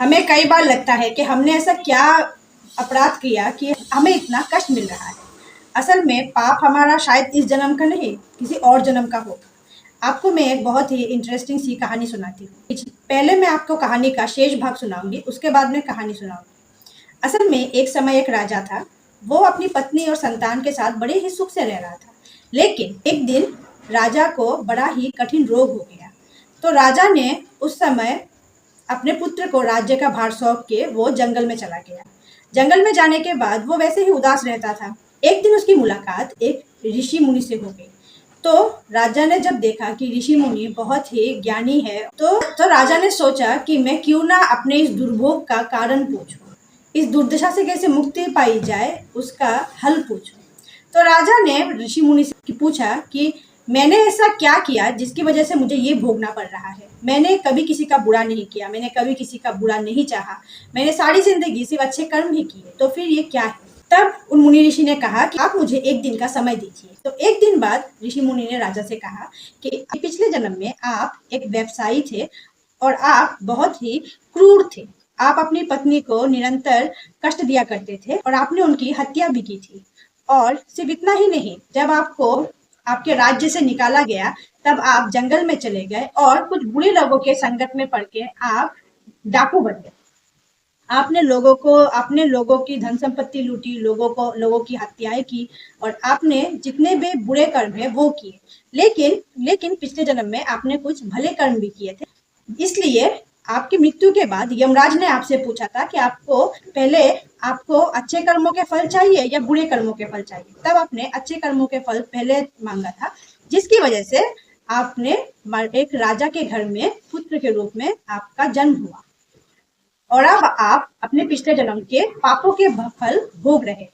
हमें कई बार लगता है कि हमने ऐसा क्या अपराध किया कि हमें इतना कष्ट मिल रहा है। असल में पाप हमारा शायद इस जन्म का नहीं, किसी और जन्म का होगा। आपको मैं एक बहुत ही इंटरेस्टिंग सी कहानी सुनाती हूँ। पहले मैं आपको कहानी का शेष भाग सुनाऊंगी, उसके बाद में कहानी सुनाऊंगी। असल में एक समय एक राजा था। वो अपनी पत्नी और संतान के साथ बड़े ही सुख से रह रहा था। लेकिन एक दिन राजा को बड़ा ही कठिन रोग हो गया। तो राजा ने उस समय अपने पुत्र को राज्य का भार सौंप के वो जंगल में चला गया। जंगल में जाने के बाद वो वैसे ही उदास रहता था। एक दिन उसकी मुलाकात एक ऋषि मुनि से हो गई। तो राजा ने जब देखा कि ऋषि मुनि बहुत ही ज्ञानी है, तो राजा ने सोचा कि मैं क्यों ना अपने इस दुर्भोग का कारण पूछूं, इस दुर्दशा से कैसे मुक्ति पाई जाए उसका हल पूछूं। तो राजा ने ऋषि मुनि से पूछा कि मैंने ऐसा क्या किया जिसकी वजह से मुझे ये भोगना पड़ रहा है। मैंने कभी किसी का बुरा नहीं किया, मैंने कभी किसी का बुरा नहीं चाहा, मैंने सारी जिंदगी सिर्फ अच्छे कर्म ही किए, तो फिर ये क्या है। तब उन मुनि ऋषि ने कहा कि आप मुझे एक दिन का समय दीजिए। तो एक दिन बाद ऋषि मुनि ने राजा से कहा कि पिछले जन्म में आप एक व्यवसायी थे और आप बहुत ही क्रूर थे। आप अपनी पत्नी को निरंतर कष्ट दिया करते थे और आपने उनकी हत्या भी की थी। और सिर्फ इतना ही नहीं, जब आपको आपके राज्य से निकाला गया तब आप जंगल में चले गए और कुछ बुरे लोगों के संगत में पड़ के आप डाकू बन गए। आपने लोगों की धन संपत्ति लूटी, लोगों की हत्याएं की और आपने जितने भी बुरे कर्म है वो किए। लेकिन पिछले जन्म में आपने कुछ भले कर्म भी किए थे। इसलिए आपकी मृत्यु के बाद यमराज ने आपसे पूछा था कि आपको अच्छे कर्मों के फल चाहिए या बुरे कर्मों के फल चाहिए। तब आपने अच्छे कर्मों के फल पहले मांगा था, जिसकी वजह से आपने एक राजा के घर में पुत्र के रूप में आपका जन्म हुआ और अब आप अपने पिछले जन्म के पापों के फल भोग रहे।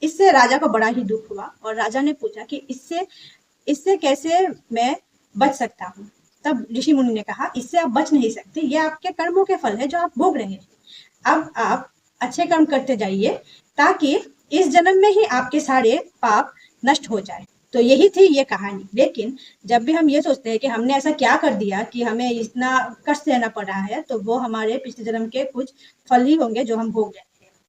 इससे राजा को बड़ा ही दुख हुआ और राजा ने पूछा कि इससे कैसे मैं बच सकता हूँ। तब ऋषि मुनि ने कहा, इससे आप बच नहीं सकते, ये आपके कर्मों के फल है जो आप भोग रहे हैं। अब आप अच्छे कर्म करते जाइए ताकि इस जन्म में ही आपके सारे पाप नष्ट हो जाए। तो यही थी ये कहानी। लेकिन जब भी हम ये सोचते हैं कि हमने ऐसा क्या कर दिया कि हमें इतना कष्ट सहना पड़ रहा है, तो वो हमारे पिछले जन्म के कुछ फल ही होंगे जो हम भोग रहे हैं।